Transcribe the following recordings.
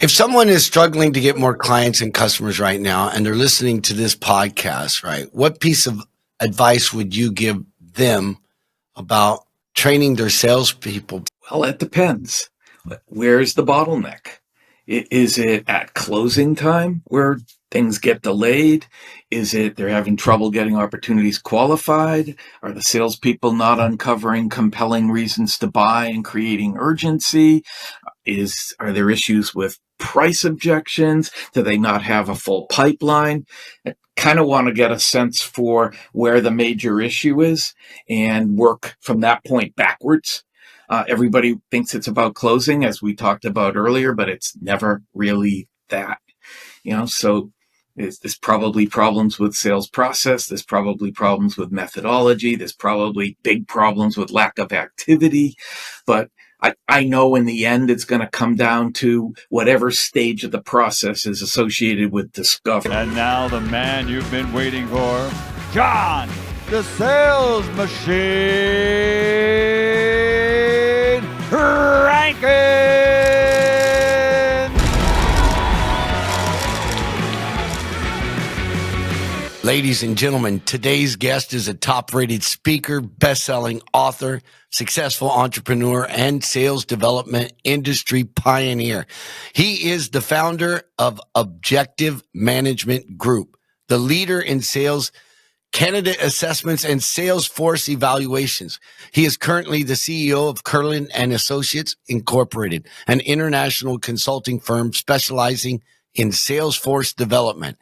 If someone is struggling to get more clients and customers right now and they're listening to this podcast, right, what piece of advice would you give them about training their salespeople? Well, it depends. Where's the bottleneck? Is it at closing time where things get delayed? Is it they're having trouble getting opportunities qualified? Are the salespeople not uncovering compelling reasons to buy and creating urgency? Are there issues with price objections? Do they not have a full pipeline? I kind of want to get a sense for where the major issue is and work from that point backwards. Everybody thinks it's about closing, as we talked about earlier, but it's never really that. So there's probably problems with sales process. There's probably problems with methodology. There's probably big problems with lack of activity. But I know in the end, it's going to come down to whatever stage of the process is associated with discovery. And now the man you've been waiting for, John, the sales machine, Rankins. Ladies and gentlemen, today's guest is a top-rated speaker, best-selling author, successful entrepreneur, and sales development industry pioneer. He is the founder of Objective Management Group, the leader in sales candidate assessments and Salesforce evaluations. He is currently the CEO of Kurlan and Associates Incorporated, an international consulting firm specializing in Salesforce development.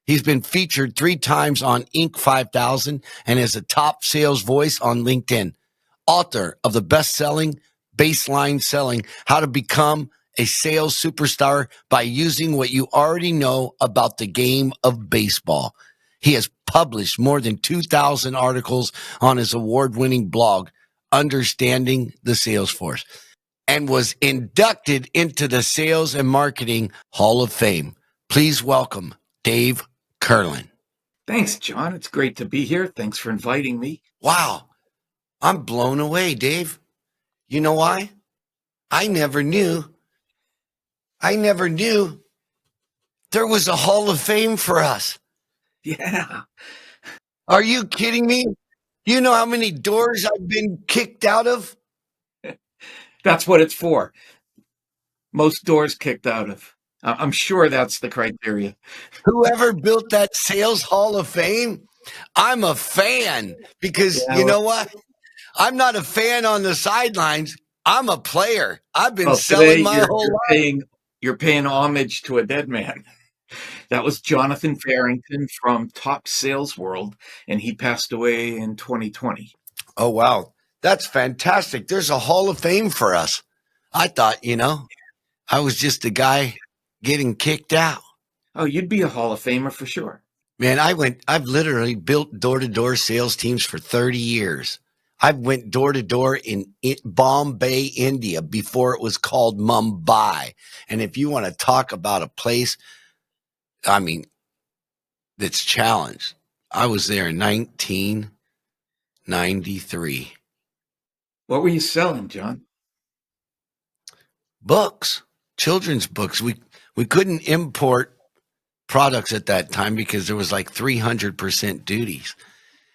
He's been featured 3 times on Inc. 5000 and is a top sales voice on LinkedIn. Author of the best-selling Baseline Selling, How to Become a Sales Superstar by Using What You Already Know About the Game of Baseball. He has published more than 2,000 articles on his award-winning blog, Understanding the Salesforce, and was inducted into the Sales and Marketing Hall of Fame. Please welcome Dave Kurlan. Thanks, John. It's great to be here. Thanks for inviting me. Wow. I'm blown away, Dave. You know why? I never knew there was a Hall of Fame for us. Yeah. Are you kidding me? You know how many doors I've been kicked out of? That's what it's for. Most doors kicked out of. I'm sure that's the criteria. Whoever built that Sales Hall of Fame, I'm a fan because you know what? I'm not a fan on the sidelines. I'm a player. I've been selling my whole life. You're paying homage to a dead man. That was Jonathan Farrington from Top Sales World, and he passed away in 2020. Oh, wow. That's fantastic. There's a Hall of Fame for us. I thought, I was just a guy getting kicked out. Oh, you'd be a Hall of Famer for sure. Man, I've literally built door-to-door sales teams for 30 years. I went door-to-door in Bombay, India before it was called Mumbai. And if you want to talk about a place, that's challenged. I was there in 1993. What were you selling, John? Books, children's books. We couldn't import products at that time because there was like 300% duties.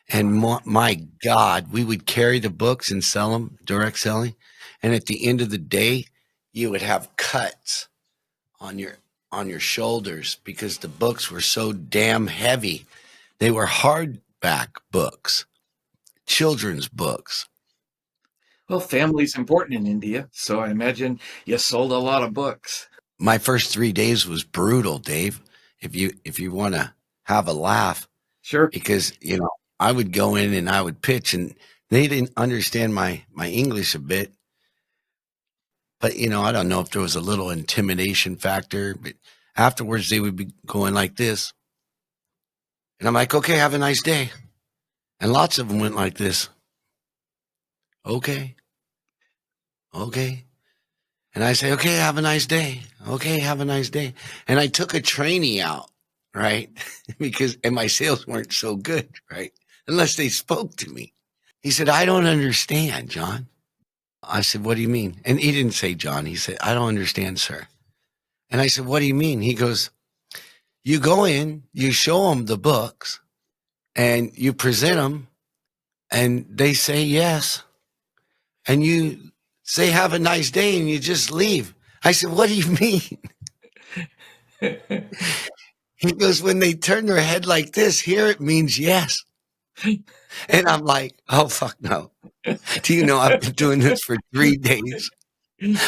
And my God, we would carry the books and sell them, direct selling. And at the end of the day, you would have cuts on your shoulders because the books were so damn heavy. They were hardback books, children's books. Well, family's important in India, so I imagine you sold a lot of books. My first 3 days was brutal, Dave. If you want to have a laugh. Sure. Because, I would go in and I would pitch and they didn't understand my English a bit. But, I don't know if there was a little intimidation factor, but afterwards they would be going like this. And I'm like, okay, have a nice day. And lots of them went like this. Okay. And I say, okay, have a nice day. Okay, have a nice day. And I took a trainee out, right? And my sales weren't so good, right? Unless they spoke to me. He said, I don't understand, John. I said, what do you mean? And he didn't say John. He said, I don't understand, sir. And I said, what do you mean? He goes, you go in, you show them the books, and you present them, and they say yes. And you say, have a nice day, and you just leave. I said, what do you mean? He goes, when they turn their head like this, here it means yes. And I'm like, oh, fuck no. Do you know I've been doing this for 3 days,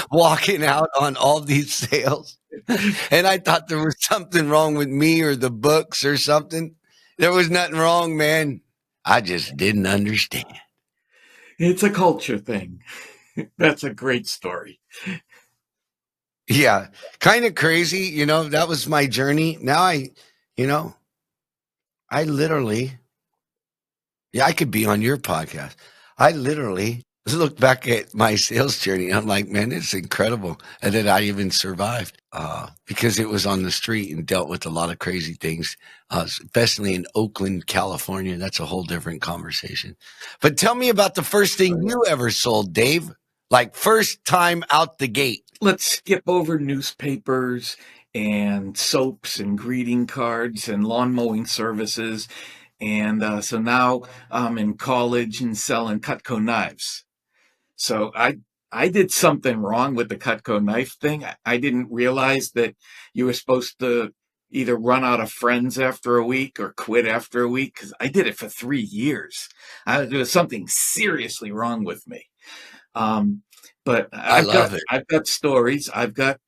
walking out on all these sales? And I thought there was something wrong with me or the books or something. There was nothing wrong, man. I just didn't understand. It's a culture thing. That's a great story. Yeah, kind of crazy. You know, that was my journey. Now you know, I literally, yeah, I could be on your podcast. I literally look back at my sales journey. And I'm like, man, it's incredible. And that I even survived because it was on the street and dealt with a lot of crazy things, especially in Oakland, California. That's a whole different conversation. But tell me about the first thing you ever sold, Dave. Like first time out the gate. Let's skip over newspapers and soaps and greeting cards and lawn mowing services. And so now I'm in college and selling Cutco knives. So I did something wrong with the Cutco knife thing. I didn't realize that you were supposed to either run out of friends after a week or quit after a week, because I did it for 3 years. There was something seriously wrong with me. But I love it. I've got stories. I've got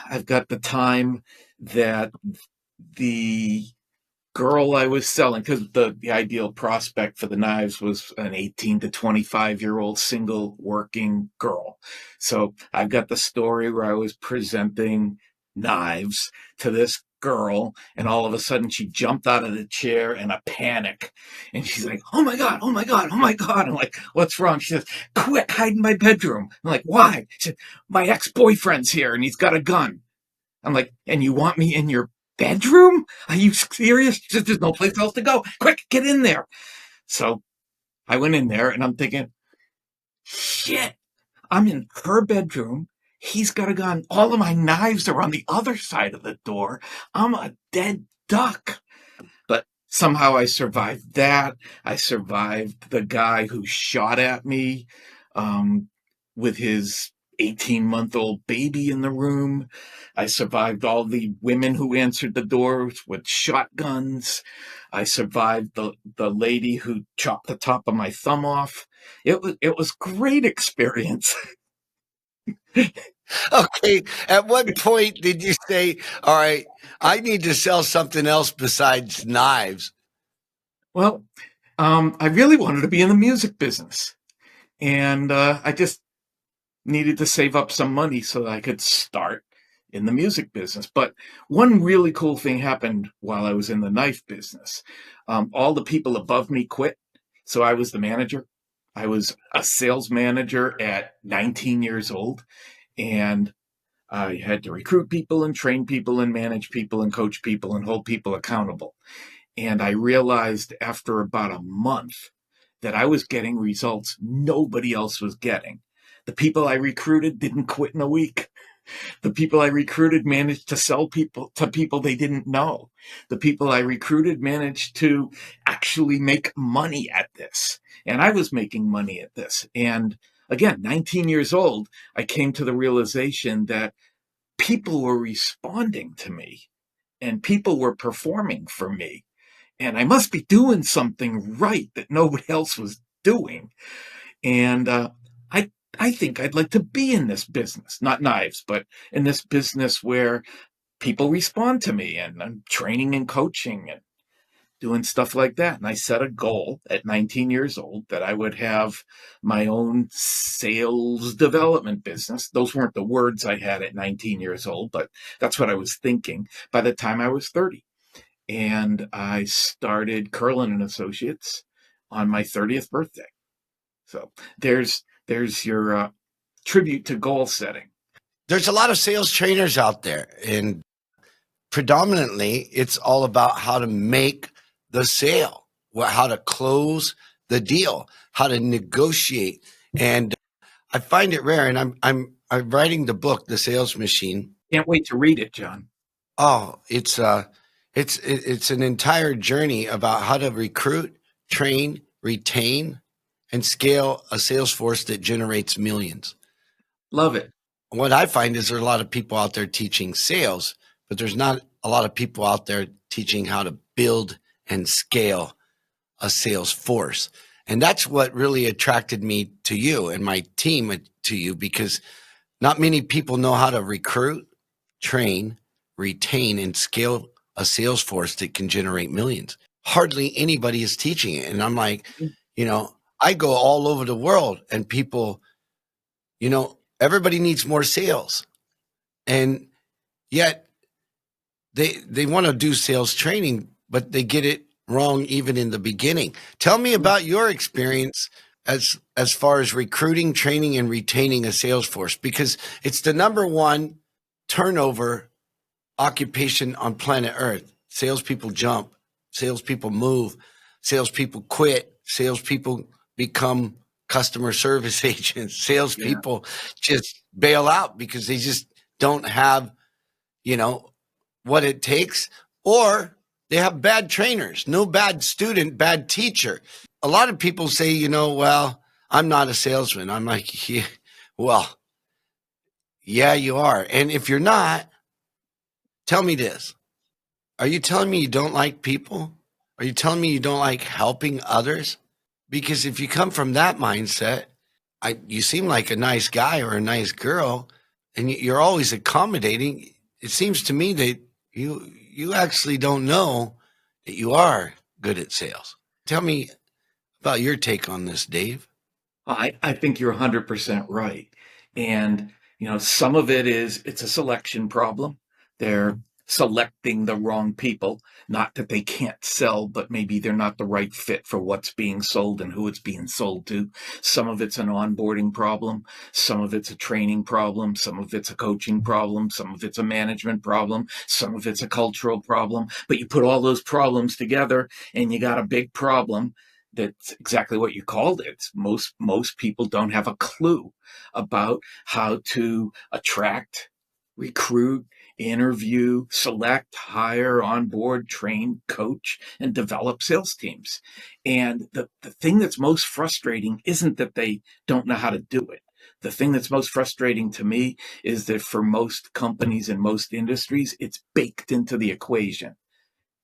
the time that the girl I was selling, because the ideal prospect for the knives was an 18 to 25-year-old single working girl. So I've got the story where I was presenting knives to this girl, and all of a sudden she jumped out of the chair in a panic, and she's like, oh my god, oh my god, oh my god. I'm like, what's wrong? She says, quick, hide in my bedroom. I'm like, why? She said, my ex-boyfriend's here and he's got a gun. I'm like, and you want me in your bedroom? Are you serious? She said, there's no place else to go. Quick, get in there. So I went in there and I'm thinking, shit, I'm in her bedroom. He's got a gun. All of my knives are on the other side of the door. I'm a dead duck. But somehow I survived that. I survived the guy who shot at me with his 18-month-old baby in the room. I survived all the women who answered the doors with shotguns. I survived the lady who chopped the top of my thumb off. It was great experience. Okay. At what point did you say, all right, I need to sell something else besides knives? Well, I really wanted to be in the music business, and I just needed to save up some money so that I could start in the music business. But one really cool thing happened while I was in the knife business. All the people above me quit, so I was the manager. I was a sales manager at 19 years old, and I had to recruit people and train people and manage people and coach people and hold people accountable. And I realized after about a month that I was getting results nobody else was getting. The people I recruited didn't quit in a week. The people I recruited managed to sell people to people they didn't know. The people I recruited managed to actually make money at this. And I was making money at this. And again, 19 years old, I came to the realization that people were responding to me and people were performing for me. And I must be doing something right that nobody else was doing. And I think I'd like to be in this business, not knives, but in this business where people respond to me and I'm training and coaching and doing stuff like that. And I set a goal at 19 years old that I would have my own sales development business. Those weren't the words I had at 19 years old, but that's what I was thinking by the time I was 30. And I started Kurlan and Associates on my 30th birthday. So there's your tribute to goal setting. There's a lot of sales trainers out there, and predominantly it's all about how to make the sale, how to close the deal, how to negotiate. And I find it rare, and I'm writing the book, The Sales Machine, Can't wait to read it, John. Oh, it's an entire journey about how to recruit, train, retain, and scale a sales force that generates millions. Love it. What I find is there are a lot of people out there teaching sales, but there's not a lot of people out there teaching how to build and scale a sales force. And that's what really attracted me to you and my team to you, because not many people know how to recruit, train, retain, and scale a sales force that can generate millions. Hardly anybody is teaching it. And I'm like, I go all over the world and people, everybody needs more sales. And yet they want to do sales training, but they get it wrong even in the beginning. Tell me about your experience as far as recruiting, training, and retaining a sales force, because it's the number one turnover occupation on planet Earth. Salespeople jump, salespeople move, salespeople quit, salespeople become customer service agents, salespeople just bail out because they just don't have, what it takes, or they have bad trainers. No bad student, bad teacher. A lot of people say, well, I'm not a salesman. I'm like, yeah, well, yeah, you are. And if you're not, tell me this. Are you telling me you don't like people? Are you telling me you don't like helping others? Because if you come from that mindset, you seem like a nice guy or a nice girl, and you're always accommodating. It seems to me that you actually don't know that you are good at sales. Tell me about your take on this, Dave. I think you're 100% right. And, some of it's a selection problem. They're selecting the wrong people, not that they can't sell, but maybe they're not the right fit for what's being sold and who it's being sold to. Some of it's an onboarding problem. Some of it's a training problem. Some of it's a coaching problem. Some of it's a management problem. Some of it's a cultural problem. But you put all those problems together and you got a big problem. That's exactly what you called it. Most people don't have a clue about how to attract, recruit, interview, select, hire, onboard, train, coach, and develop sales teams. And the thing that's most frustrating isn't that they don't know how to do it. The thing that's most frustrating to me is that for most companies and most industries, it's baked into the equation.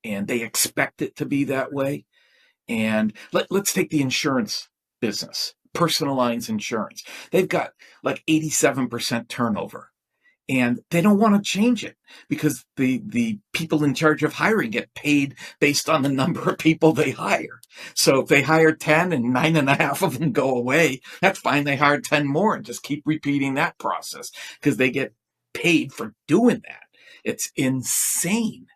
And they expect it to be that way. And let's take the insurance business, personal lines insurance. They've got like 87% turnover. And they don't want to change it because the people in charge of hiring get paid based on the number of people they hire. So if they hire 10 and 9.5 of them go away, that's fine. They hire 10 more and just keep repeating that process because they get paid for doing that. It's insane.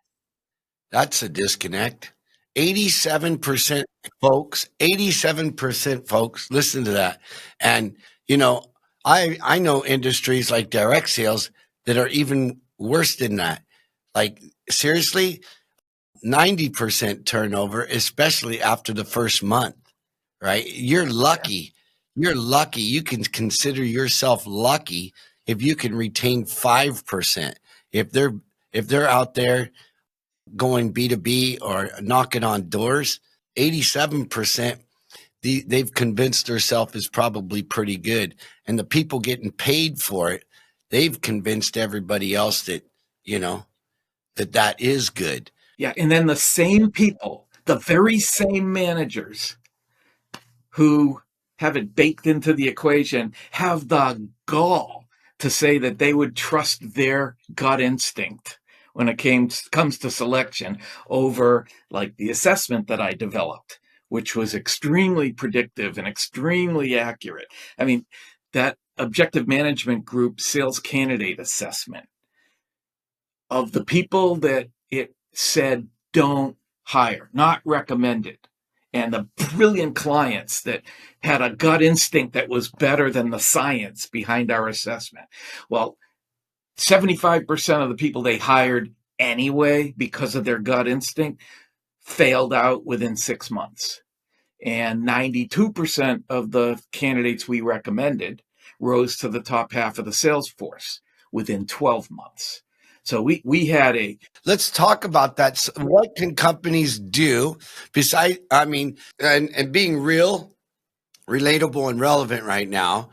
That's a disconnect. 87% folks, 87% folks, listen to that. And, I know industries like direct sales that are even worse than that. Like, seriously, 90% turnover, especially after the first month, right? You're lucky. You're lucky. You can consider yourself lucky if you can retain 5%. If they're out there going B2B or knocking on doors, 87%, they've convinced themselves is probably pretty good. And the people getting paid for it, they've convinced everybody else that, that is good. Yeah. And then the same people, the very same managers who have it baked into the equation have the gall to say that they would trust their gut instinct when it comes to selection over like the assessment that I developed, which was extremely predictive and extremely accurate. I mean, that objective management group sales candidate assessment, of the people that it said don't hire, not recommended, and the brilliant clients that had a gut instinct that was better than the science behind our assessment. Well, 75% of the people they hired anyway because of their gut instinct failed out within 6 months. And 92% of the candidates we recommended rose to the top half of the sales force within 12 months. So we had a. Let's talk about that. So what can companies do besides, and being real, relatable, and relevant right now?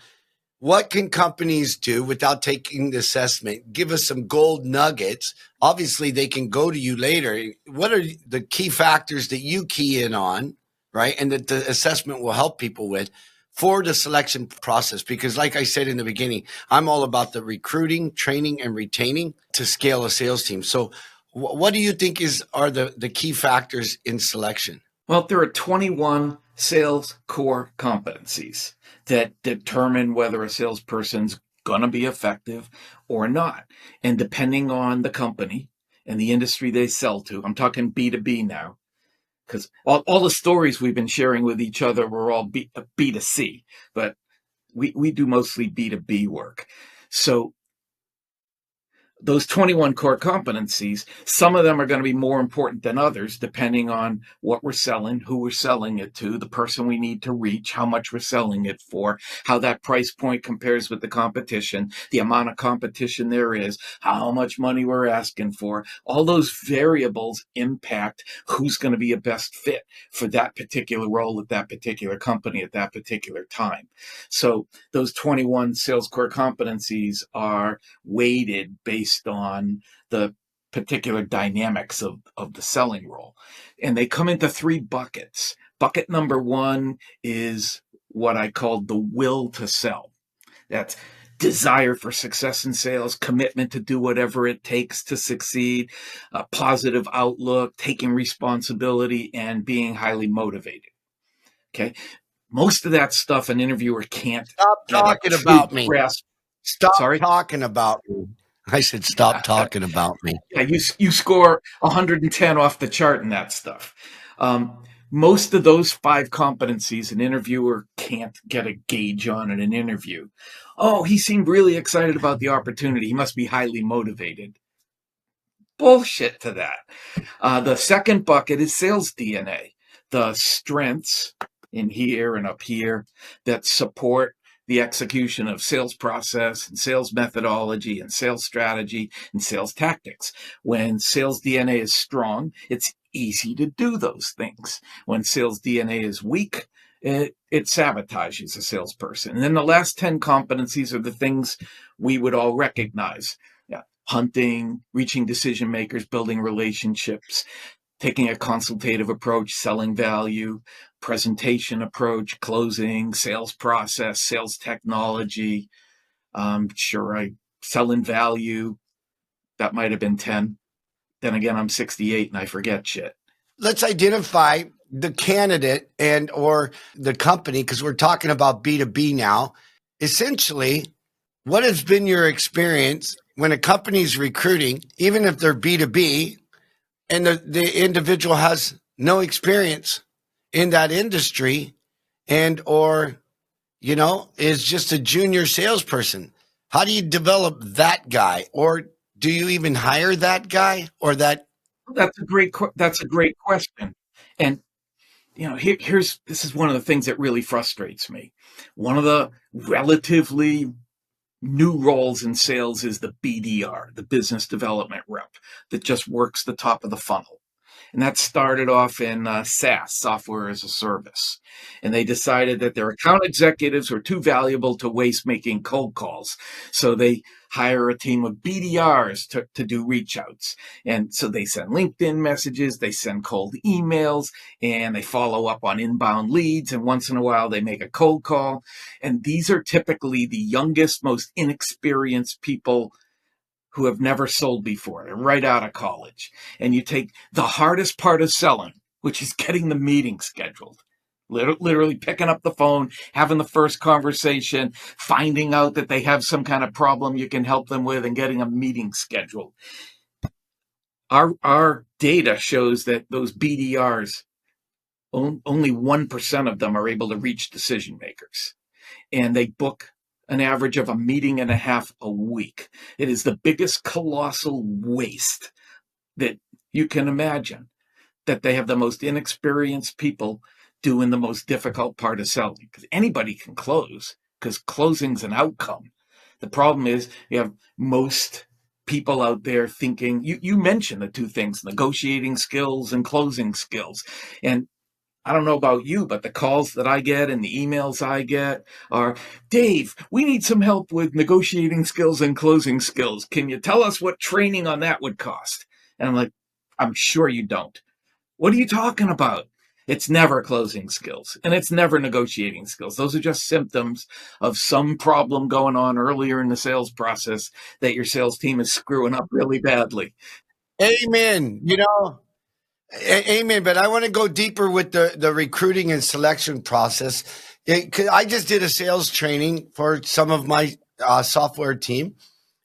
What can companies do without taking the assessment? Give us some gold nuggets. Obviously, they can go to you later. What are the key factors that you key in on, right? And that the assessment will help people with for the selection process? Because, like I said in the beginning, I'm all about the recruiting, training, and retaining to scale a sales team. So, what do you think are the key factors in selection? Well, there are 21 sales core competencies that determine whether a salesperson's going to be effective or not. And depending on the company and the industry they sell to, I'm talking B2B now, because all the stories we've been sharing with each other were all B2C, but we do mostly B2B work. So those 21 core competencies, some of them are going to be more important than others, depending on what we're selling, who we're selling it to, the person we need to reach, how much we're selling it for, how that price point compares with the competition, the amount of competition there is, how much money we're asking for. All those variables impact who's going to be a best fit for that particular role at that particular company at that particular time. So those 21 sales core competencies are weighted based on the particular dynamics of the selling role. And they come into 3 buckets. Bucket number 1 is what I call the will to sell. That's desire for success in sales, commitment to do whatever it takes to succeed, a positive outlook, taking responsibility, and being highly motivated. Okay. Most of that stuff an interviewer can't Stop get a talking true about me. grasp. Stop Sorry? talking about me. I said, stop talking about me. Yeah, you score 110 off the chart in that stuff. Most of those 5 competencies an interviewer can't get a gauge on in an interview. Oh, he seemed really excited about the opportunity. He must be highly motivated. Bullshit to that. The second bucket is sales DNA, the strengths in here and up here that support the execution of sales process and sales methodology and sales strategy and sales tactics. When sales DNA is strong, it's easy to do those things. When sales DNA is weak, it sabotages a salesperson. And then the last 10 competencies are the things we would all recognize. Yeah. Hunting, reaching decision makers, building relationships, taking a consultative approach, selling value, presentation approach, closing, sales process, sales technology. Sure, I selling value. That might have been 10. Then again, I'm 68 and I forget shit. Let's identify the candidate and or the company, because we're talking about B2B now. Essentially, what has been your experience when a company's recruiting, even if they're B2B, and the individual has no experience in that industry and or is just a junior salesperson? How do you develop that guy, or do you even hire that guy or that? That's a great question. And this is one of the things that really frustrates me. One of the relatively new roles in sales is the BDR, the business development rep, that just works the top of the funnel. And that started off in SaaS, software as a service. And they decided that their account executives were too valuable to waste making cold calls. So they hire a team of BDRs to do reach outs. And so they send LinkedIn messages, they send cold emails, and they follow up on inbound leads. And once in a while, they make a cold call. And these are typically the youngest, most inexperienced people who have never sold before. They're right out of college. And you take the hardest part of selling, which is getting the meeting scheduled. Literally picking up the phone, having the first conversation, finding out that they have some kind of problem you can help them with, and getting a meeting scheduled. Our data shows that those BDRs, only 1% of them are able to reach decision makers. And they book an average of a meeting and a half a week. It is the biggest colossal waste that you can imagine, that they have the most inexperienced people doing the most difficult part of selling. Because anybody can close, because closing's an outcome. The problem is you have most people out there thinking, you mentioned the two things, negotiating skills and closing skills. And I don't know about you, but the calls that I get and the emails I get are, Dave, we need some help with negotiating skills and closing skills. Can you tell us what training on that would cost? And I'm like, I'm sure you don't. What are you talking about? It's never closing skills and it's never negotiating skills. Those are just symptoms of some problem going on earlier in the sales process that your sales team is screwing up really badly. Amen. Amen. But I want to go deeper with the recruiting and selection process. 'Cause I just did a sales training for some of my software team.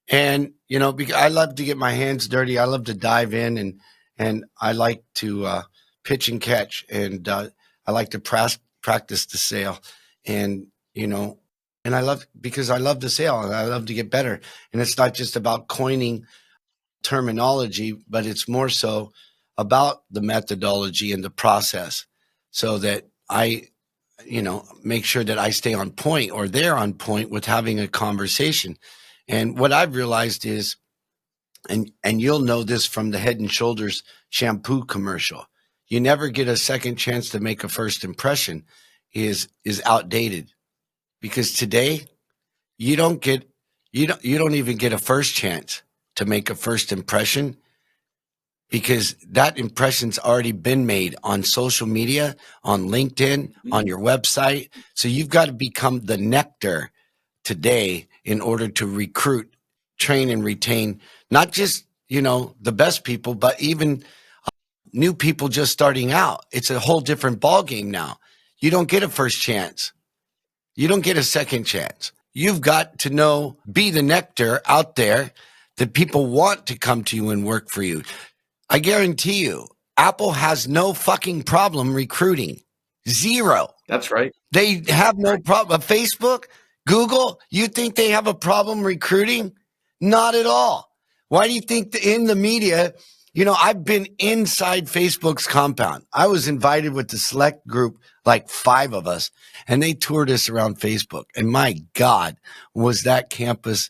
And, because I love to get my hands dirty. I love to dive in and I like to pitch and catch. And I like to practice the sale. And, and because I love the sale and I love to get better. And it's not just about coining terminology, but it's more so about the methodology and the process so that I, make sure that I stay on point or they're on point with having a conversation. And what I've realized is, and you'll know this from the Head and Shoulders shampoo commercial, you never get a second chance to make a first impression is outdated, because today you don't even get a first chance to make a first impression, because that impression's already been made on social media, on LinkedIn, on your website. So you've got to become the nectar today in order to recruit, train, and retain not just, the best people, but even new people just starting out. It's a whole different ballgame now. You don't get a first chance. You don't get a second chance. You've got to be the nectar out there that people want to come to you and work for you. I guarantee you, Apple has no fucking problem recruiting. Zero. That's right. They have no problem. Facebook, Google, you think they have a problem recruiting? Not at all. Why do you think in the media, I've been inside Facebook's compound. I was invited with the select group, like 5 of us, and they toured us around Facebook. And my God, was that campus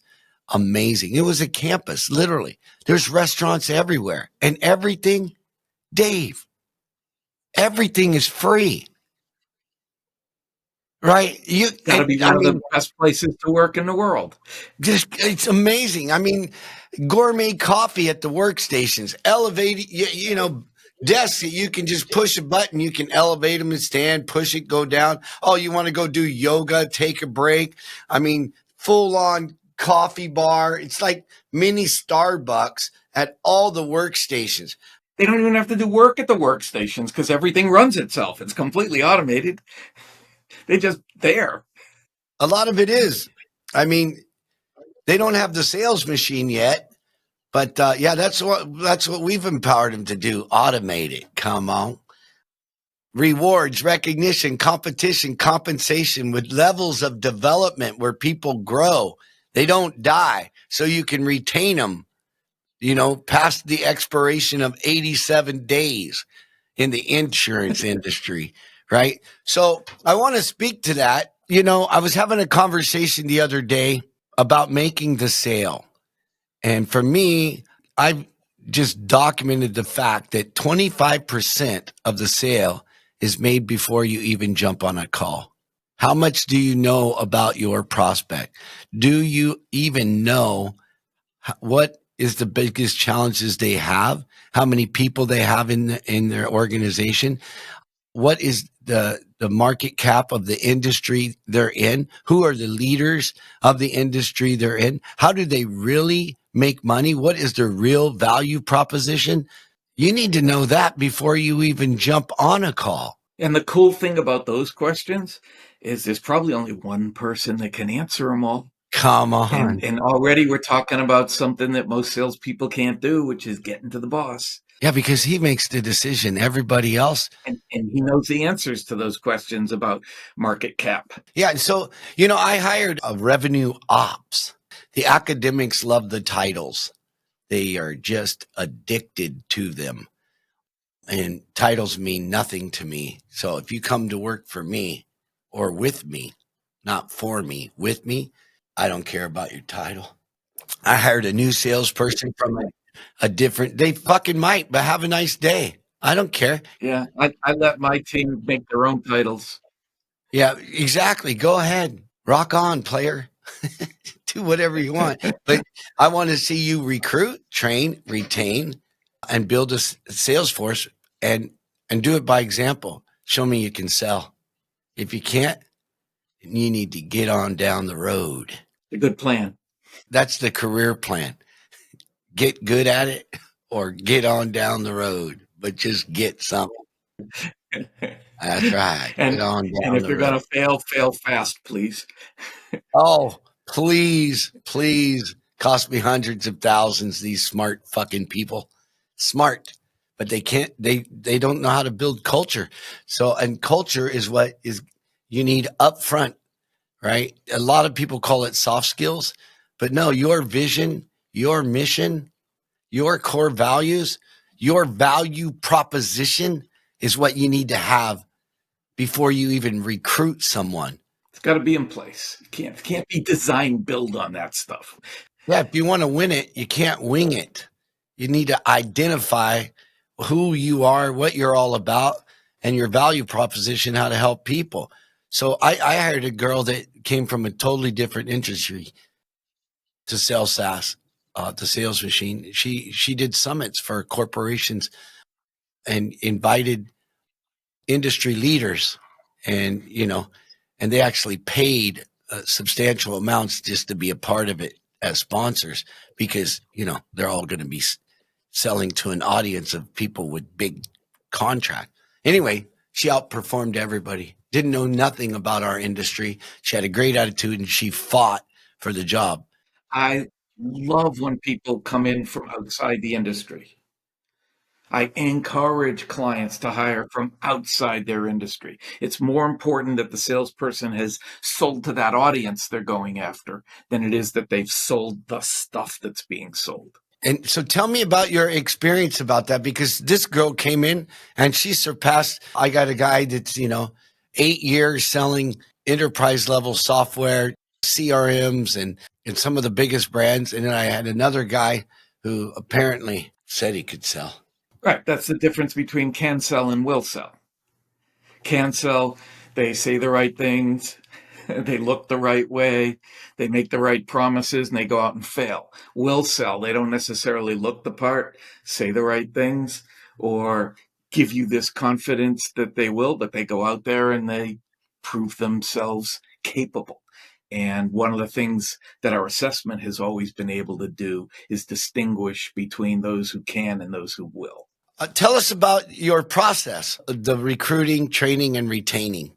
amazing. It was a campus, literally. There's restaurants everywhere and everything, Dave, everything is free. Right? Got to be one of the best places to work in the world. It's amazing. I mean, gourmet coffee at the workstations, elevated, desks that you can just push a button. You can elevate them and stand, push it, go down. Oh, you want to go do yoga, take a break. I mean, full on coffee bar. It's like mini Starbucks at all the workstations. They don't even have to do work at the workstations because everything runs itself. It's completely automated. They're just there. A lot of it is. I mean, they don't have the sales machine yet, but that's what we've empowered them to do. Automate it. Come on. Rewards, recognition, competition, compensation with levels of development where people grow. They don't die, so you can retain them, past the expiration of 87 days in the insurance industry. Right. So I want to speak to that. I was having a conversation the other day about making the sale. And for me, I've just documented the fact that 25% of the sale is made before you even jump on a call. How much do you know about your prospect? Do you even know what is the biggest challenges they have? How many people they have in their organization? What is the market cap of the industry they're in? Who are the leaders of the industry they're in? How do they really make money? What is their real value proposition? You need to know that before you even jump on a call. And the cool thing about those questions is there's probably only one person that can answer them all. Come on. And already we're talking about something that most salespeople can't do, which is getting to the boss. Yeah, because he makes the decision. Everybody else. And he knows the answers to those questions about market cap. Yeah. So, I hired a revenue ops. The academics love the titles. They are just addicted to them. And titles mean nothing to me. So if you come to work for me or with me, not for me, with me, I don't care about your title. I hired a new salesperson from a different, they fucking might, but have a nice day. I don't care. Yeah, I let my team make their own titles. Yeah, exactly. Go ahead. Rock on, player. Do whatever you want. But I want to see you recruit, train, retain, and build a sales force and do it by example. Show me you can sell. If you can't, you need to get on down the road. A good plan. That's the career plan. Get good at it or get on down the road, but just get something. That's right. and Get on and down if the you're road. gonna fail fast, please. Oh, please, please cost me hundreds of thousands, these smart fucking people. Smart. But they can't they don't know how to build culture. So and culture is what is you need up front, right? A lot of people call it soft skills, but no, your vision, your mission, your core values, your value proposition is what you need to have before you even recruit someone. It's got to be in place. It can't be design build on that stuff. Yeah, if you want to win it, you can't wing it. You need to identify who you are, what you're all about, and your value proposition, how to help people. So I hired a girl that came from a totally different industry to sell SaaS, the sales machine. She did summits for corporations and invited industry leaders, and and they actually paid substantial amounts just to be a part of it as sponsors because they're all going to be selling to an audience of people with big contract. Anyway, she outperformed everybody. Didn't know nothing about our industry. She had a great attitude and she fought for the job. I love when people come in from outside the industry. I encourage clients to hire from outside their industry. It's more important that the salesperson has sold to that audience they're going after than it is that they've sold the stuff that's being sold. And so tell me about your experience about that, because this girl came in and she surpassed. I got a guy that's, 8 years selling enterprise level software, CRMs, and some of the biggest brands. And then I had another guy who apparently said he could sell. Right. That's the difference between can sell and will sell. Can sell, they say the right things, they look the right way, they make the right promises, and they go out and fail. Will sell, they don't necessarily look the part, say the right things, or give you this confidence that they will, but they go out there and they prove themselves capable. And one of the things that our assessment has always been able to do is distinguish between those who can and those who will. Tell us about your process, the recruiting, training, and retaining.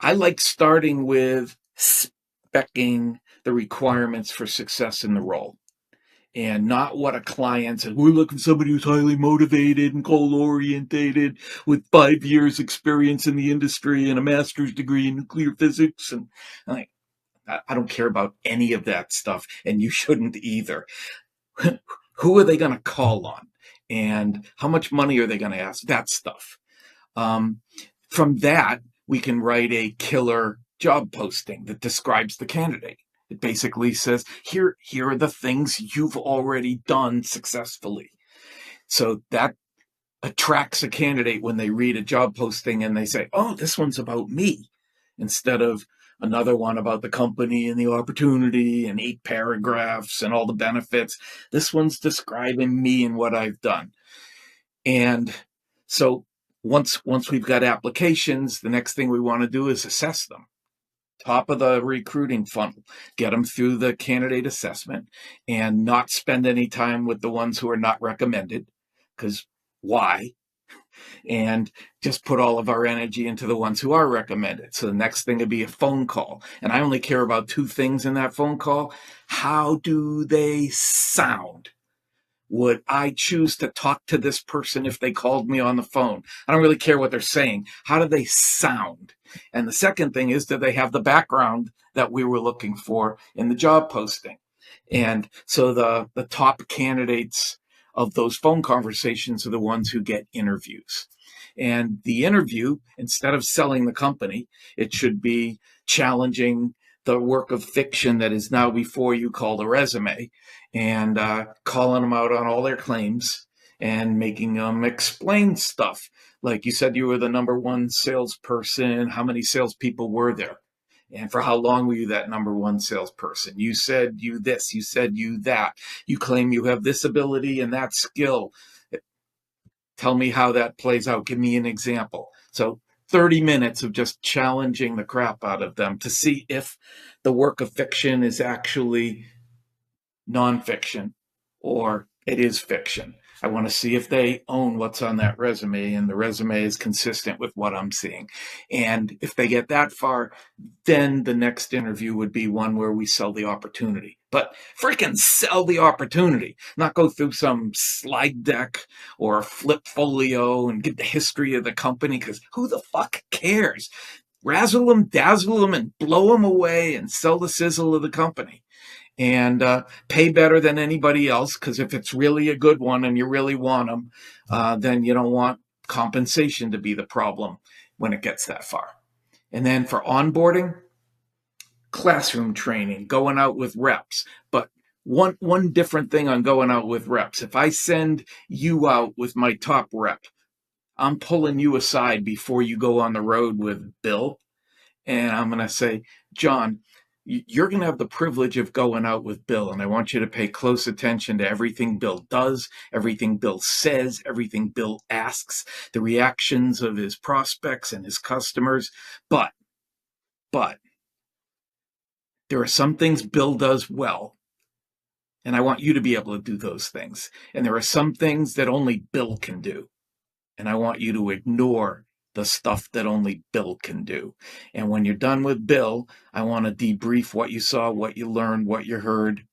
I like starting with specking the requirements for success in the role and not what a client says. We're looking for somebody who's highly motivated and goal orientated with 5 years experience in the industry and a master's degree in nuclear physics. And I'm like, I don't care about any of that stuff. And you shouldn't either. Who are they going to call on? And how much money are they going to ask? That stuff. From that, we can write a killer job posting that describes the candidate. It basically says, here are the things you've already done successfully. So that attracts a candidate when they read a job posting and they say, oh, this one's about me, instead of another one about the company and the opportunity and 8 paragraphs and all the benefits. This one's describing me and what I've done. And so once we've got applications, the next thing we want to do is assess them. Top of the recruiting funnel, get them through the candidate assessment and not spend any time with the ones who are not recommended, because why? And just put all of our energy into the ones who are recommended. So the next thing would be a phone call. And I only care about 2 things in that phone call. How do they sound? Would I choose to talk to this person if they called me on the phone? I don't really care what they're saying. How do they sound? And the second thing is, do they have the background that we were looking for in the job posting? And so the top candidates of those phone conversations are the ones who get interviews. And the interview, instead of selling the company, it should be challenging the work of fiction that is now before you called a resume, and calling them out on all their claims and making them explain stuff. Like you said, you were the number one salesperson. How many salespeople were there? And for how long were you that number one salesperson? You said you this, you said you that. You claim you have this ability and that skill. Tell me how that plays out. Give me an example. So 30 minutes of just challenging the crap out of them to see if the work of fiction is actually nonfiction or it is fiction. I want to see if they own what's on that resume and the resume is consistent with what I'm seeing. And if they get that far, then the next interview would be one where we sell the opportunity. But freaking sell the opportunity, not go through some slide deck or flip folio and get the history of the company, because who the fuck cares? Razzle them, dazzle them, and blow them away and sell the sizzle of the company. And pay better than anybody else, because if it's really a good one and you really want them, then you don't want compensation to be the problem when it gets that far. And then for onboarding, classroom training, going out with reps. But one different thing on going out with reps, if I send you out with my top rep, I'm pulling you aside before you go on the road with Bill, and I'm going to say, John, you're going to have the privilege of going out with Bill, and I want you to pay close attention to everything Bill does, everything Bill says, everything Bill asks, the reactions of his prospects and his customers. But there are some things Bill does well, and I want you to be able to do those things. And there are some things that only Bill can do, and I want you to ignore the stuff that only Bill can do. And when you're done with Bill, I want to debrief what you saw, what you learned, what you heard,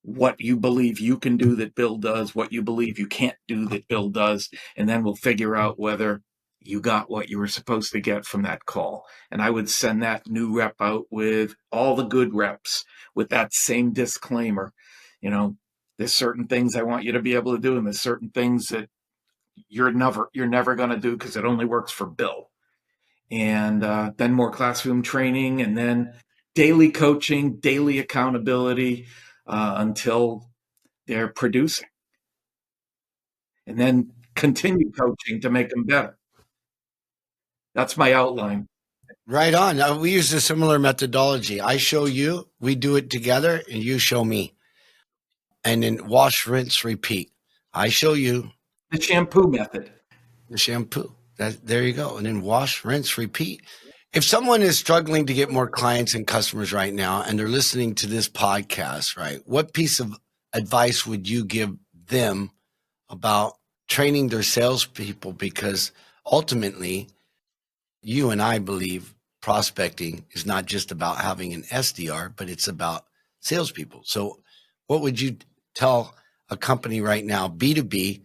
what you believe you can do that Bill does, what you believe you can't do that Bill does, and then we'll figure out whether you got what you were supposed to get from that call. And I would send that new rep out with all the good reps with that same disclaimer. There's certain things I want you to be able to do, and there's certain things that you're never going to do because it only works for Bill. And then more classroom training, and then daily coaching, daily accountability until they're producing, and then continue coaching to make them better. That's my outline. Right on. We use a similar methodology. I show you, we do it together, and you show me. And then wash, rinse, repeat. I show you The shampoo method. the shampoo. There you go. And then wash, rinse, repeat. If someone is struggling to get more clients and customers right now, and they're listening to this podcast, right, what piece of advice would you give them about training their salespeople? Because ultimately, you and I believe prospecting is not just about having an SDR, but it's about salespeople. So what would you tell a company right now, B2B,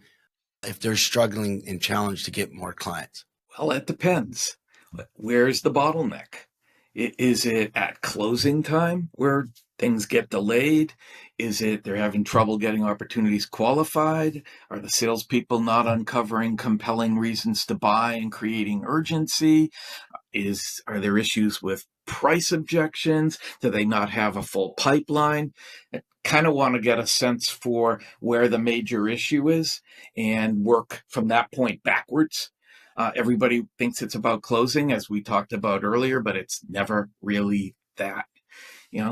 if they're struggling and challenged to get more clients? Well, it depends. Where's the bottleneck? Is it at closing time where things get delayed? Is it they're having trouble getting opportunities qualified? Are the salespeople not uncovering compelling reasons to buy and creating urgency? Are there issues with price objections? Do they not have a full pipeline? I kind of want to get a sense for where the major issue is and work from that point backwards. Everybody thinks it's about closing, as we talked about earlier, but it's never really that.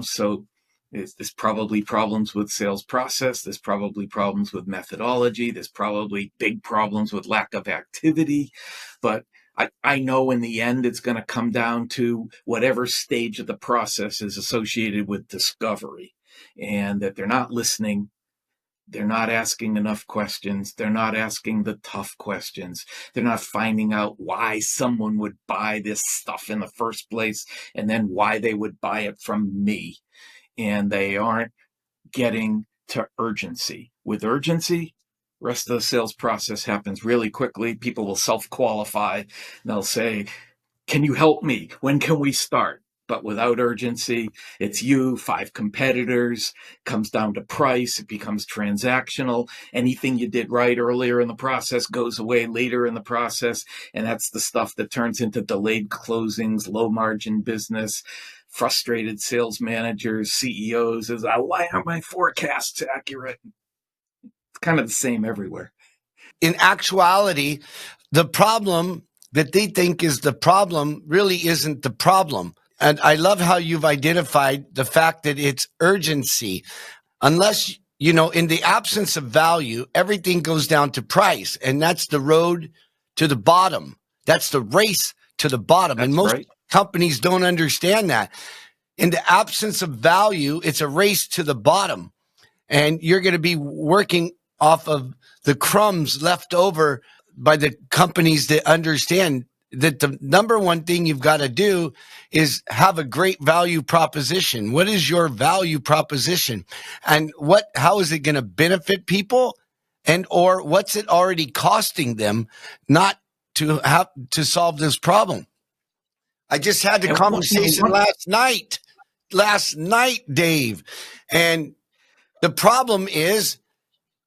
So there's probably problems with sales process. There's probably problems with methodology. There's probably big problems with lack of activity. But I know in the end, it's going to come down to whatever stage of the process is associated with discovery, and that they're not listening. They're not asking enough questions. They're not asking the tough questions. They're not finding out why someone would buy this stuff in the first place, and then why they would buy it from me. And they aren't getting to urgency. With urgency, rest of the sales process happens really quickly. People will self-qualify. They'll say, can you help me? When can we start? But without urgency, it's you, 5 competitors, comes down to price, it becomes transactional. Anything you did right earlier in the process goes away later in the process, and that's the stuff that turns into delayed closings, low margin business, frustrated sales managers, CEOs is, why aren't my forecasts accurate? It's kind of the same everywhere. In actuality, the problem that they think is the problem really isn't the problem. And I love how you've identified the fact that it's urgency. Unless, in the absence of value, everything goes down to price. And that's the road to the bottom. That's the race to the bottom. That's and most right. companies don't understand that. In the absence of value, it's a race to the bottom. And you're going to be working off of the crumbs left over by the companies that understand that the number one thing you've got to do is have a great value proposition. What is your value proposition? And how is it going to benefit people? And or what's it already costing them not to have to solve this problem? I just had the conversation last night, Dave. And the problem is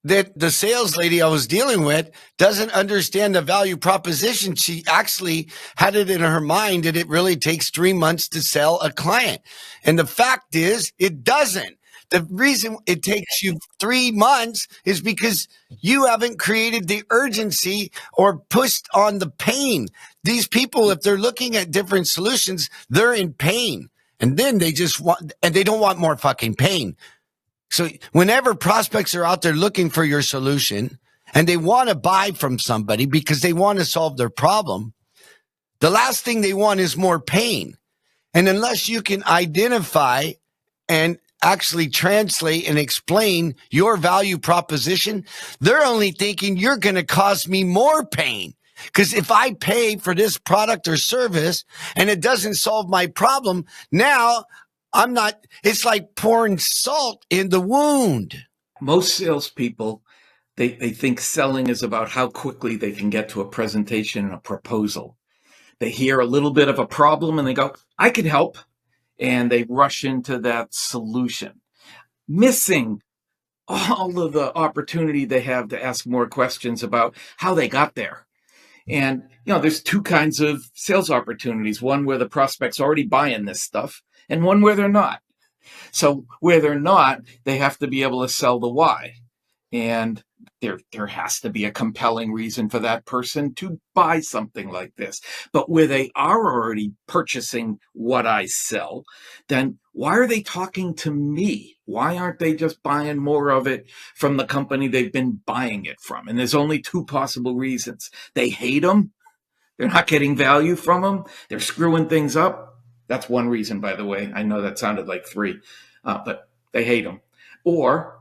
that the sales lady I was dealing with doesn't understand the value proposition. She actually had it in her mind that it really takes 3 months to sell a client. And the fact is, it doesn't. The reason it takes you 3 months is because you haven't created the urgency or pushed on the pain. These people, if they're looking at different solutions, they're in pain. And then they don't want more fucking pain. So whenever prospects are out there looking for your solution and they want to buy from somebody because they want to solve their problem, the last thing they want is more pain. And unless you can identify and actually translate and explain your value proposition, they're only thinking you're going to cause me more pain. Because if I pay for this product or service and it doesn't solve my problem, now it's like pouring salt in the wound. Most salespeople, they think selling is about how quickly they can get to a presentation and a proposal. They hear a little bit of a problem and they go, I can help. And they rush into that solution, missing all of the opportunity they have to ask more questions about how they got there. And, there's two kinds of sales opportunities, one where the prospect's already buying this stuff and one where they're not. So where they're not, they have to be able to sell the why. And there has to be a compelling reason for that person to buy something like this. But where they are already purchasing what I sell, then why are they talking to me? Why aren't they just buying more of it from the company they've been buying it from? And there's only two possible reasons. They hate them. They're not getting value from them. They're screwing things up. That's one reason, by the way. I know that sounded like three, but they hate them. Or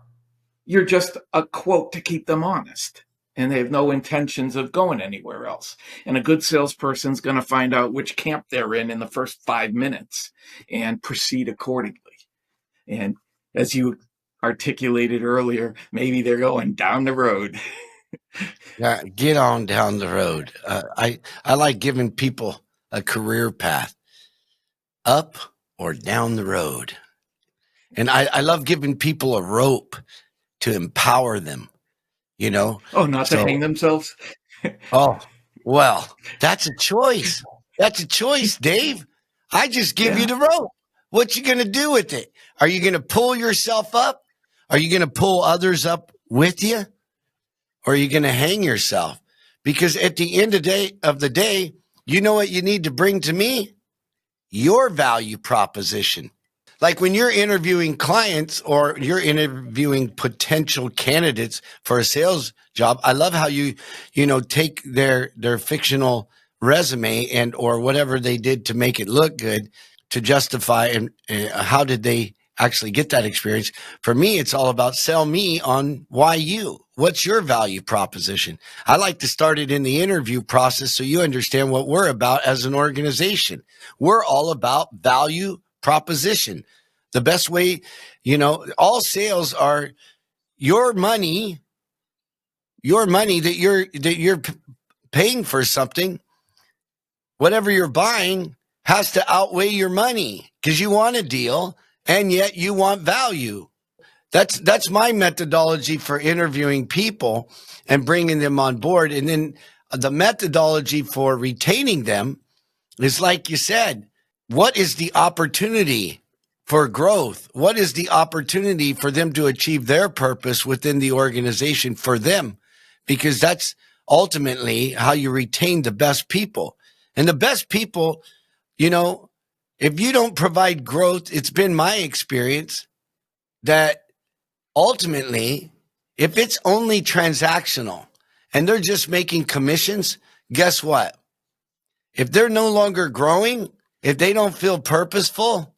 you're just a quote to keep them honest, and they have no intentions of going anywhere else. And a good salesperson's going to find out which camp they're in the first 5 minutes and proceed accordingly. And as you articulated earlier, maybe they're going down the road. Yeah, get on down the road. I like giving people a career path, up or down the road. And I love giving people a rope to empower them, Oh, not to hang themselves? Oh, well, that's a choice. That's a choice, Dave. I just give you the rope. What you going to do with it? Are you going to pull yourself up? Are you going to pull others up with you? Or are you going to hang yourself? Because at the end of the day, you know what you need to bring to me? Your value proposition. Like when you're interviewing clients or you're interviewing potential candidates for a sales job, I love how you take their fictional resume and or whatever they did to make it look good to justify and how did they actually get that experience. For me, it's all about sell me on why you. What's your value proposition? I like to start it in the interview process so you understand what we're about as an organization. We're all about value proposition. The best way, all sales are your money that you're paying for something. Whatever you're buying has to outweigh your money because you want a deal and yet you want value. That's my methodology for interviewing people and bringing them on board. And then the methodology for retaining them is like you said, what is the opportunity for growth? What is the opportunity for them to achieve their purpose within the organization for them? Because that's ultimately how you retain the best people. And the best people, you know, if you don't provide growth, it's been my experience that ultimately, if it's only transactional and they're just making commissions, guess what? If they're no longer growing, if they don't feel purposeful,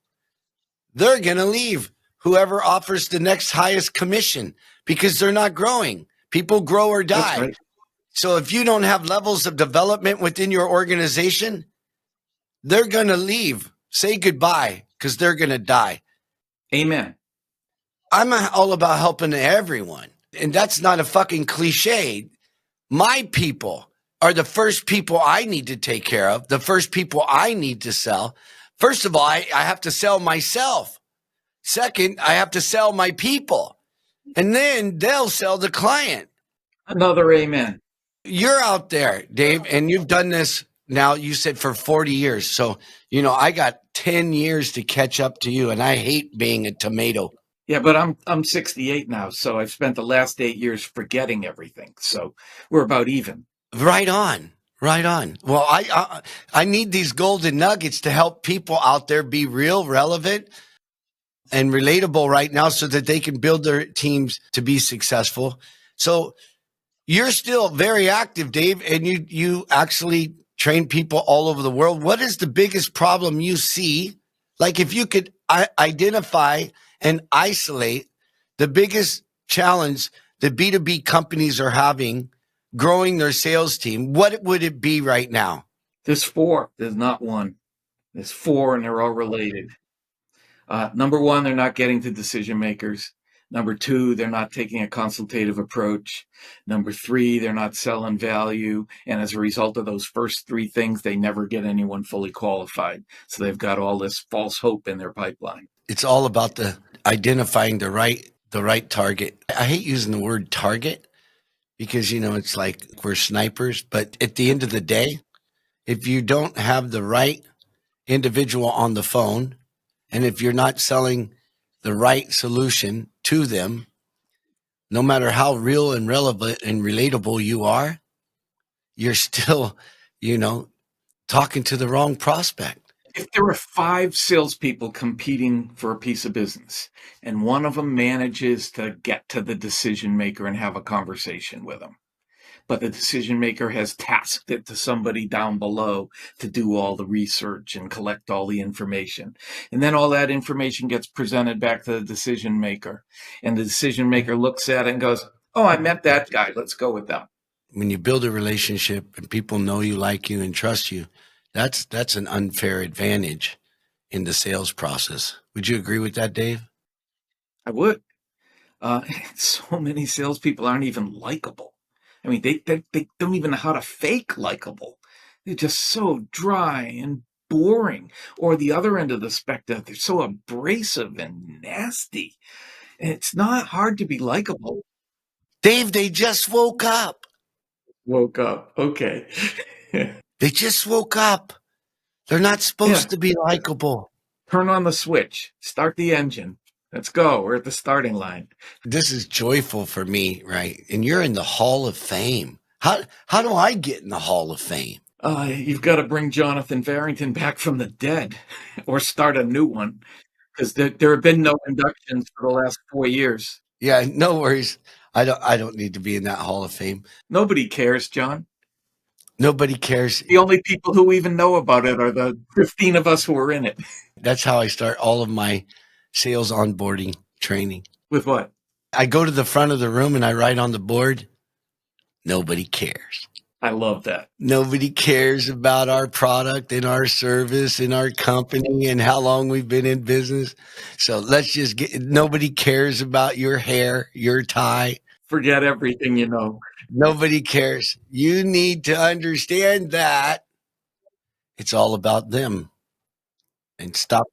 they're going to leave whoever offers the next highest commission because they're not growing. People grow or die. That's right. So if you don't have levels of development within your organization, they're going to leave. Say goodbye because they're going to die. Amen. I'm all about helping everyone. And that's not a fucking cliche. My people are the first people I need to take care of, the first people I need to sell. First of all, I have to sell myself. Second, I have to sell my people. And then they'll sell the client. Another amen. You're out there, Dave, and you've done this now, you said for 40 years. So, I got 10 years to catch up to you, and I hate being a tomato. Yeah, but I'm 68 now, so I've spent the last 8 years forgetting everything. So we're about even. Right on. Right on. Well, I need these golden nuggets to help people out there be real, relevant, and relatable right now so that they can build their teams to be successful. So you're still very active, Dave, and you actually train people all over the world. What is the biggest problem you see? Like if you could identify and isolate the biggest challenge that B2B companies are having growing their sales team, what would it be right now? There's 4. There's not one. There's 4, and they're all related. Number 1, they're not getting to decision makers. Number 2, they're not taking a consultative approach. Number 3, they're not selling value. And as a result of those first 3 things, they never get anyone fully qualified. So they've got all this false hope in their pipeline. It's all about the identifying the right target. I hate using the word target because, it's like we're snipers. But at the end of the day, if you don't have the right individual on the phone, and if you're not selling the right solution to them, no matter how real and relevant and relatable you are, you're still, talking to the wrong prospect. If there are 5 salespeople competing for a piece of business, and one of them manages to get to the decision maker and have a conversation with them, but the decision maker has tasked it to somebody down below to do all the research and collect all the information. And then all that information gets presented back to the decision maker. And the decision maker looks at it and goes, oh, I met that guy. Let's go with them. When you build a relationship and people know you, like you, and trust you, that's an unfair advantage in the sales process. Would you agree with that, Dave? I would. So many salespeople aren't even likable. I mean, they don't even know how to fake likable. They're just so dry and boring. Or the other end of the spectrum, they're so abrasive and nasty. And it's not hard to be likable. Dave, they just woke up. Woke up. Okay. They just woke up. They're not supposed to be likable. Turn on the switch. Start the engine. Let's go. We're at the starting line. This is joyful for me, right? And you're in the Hall of Fame. How do I get in the Hall of Fame? You've got to bring Jonathan Farrington back from the dead or start a new one because there have been no inductions for the last 4 years. Yeah, no worries. I don't need to be in that Hall of Fame. Nobody cares, John. Nobody cares. The only people who even know about it are the 15 of us who are in it. That's how I start all of my sales onboarding training. With what? I go to the front of the room and I write on the board, nobody cares. I love that. Nobody cares about our product and our service and our company and how long we've been in business. So let's just nobody cares about your hair, your tie. Forget everything you know. Nobody cares. You need to understand that it's all about them. And stop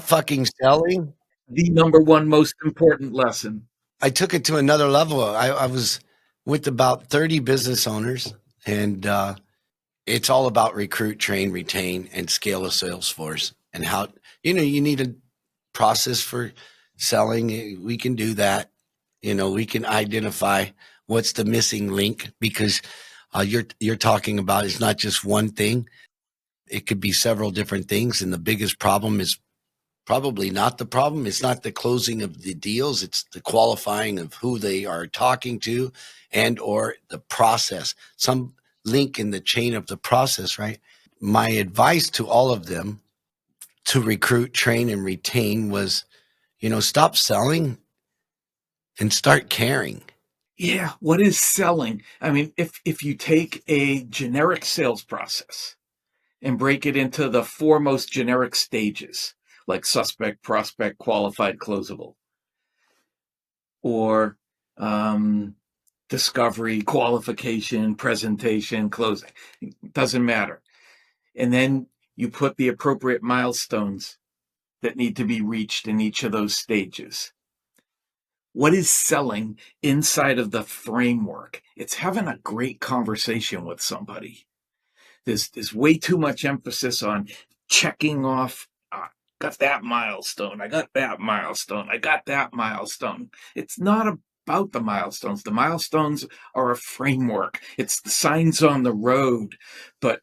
fucking selling. The number one most important lesson. I took it to another level. I was with about 30 business owners, and it's all about recruit, train, retain, and scale a sales force. And how, you need a process for selling. We can do that. We can identify what's the missing link, because you're talking about, it's not just one thing. It could be several different things. And the biggest problem is probably not the problem. It's not the closing of the deals. It's the qualifying of who they are talking to, and or the process, some link in the chain of the process, right? My advice to all of them to recruit, train, and retain was, stop selling and start caring. Yeah, what is selling? I mean, if you take a generic sales process and break it into the four most generic stages, like suspect, prospect, qualified, closable, or discovery, qualification, presentation, closing, it doesn't matter. And then you put the appropriate milestones that need to be reached in each of those stages. What is selling inside of the framework? It's having a great conversation with somebody. There's way too much emphasis on checking off. Got that milestone. I got that milestone. I got that milestone. It's not about the milestones. The milestones are a framework. It's the signs on the road. But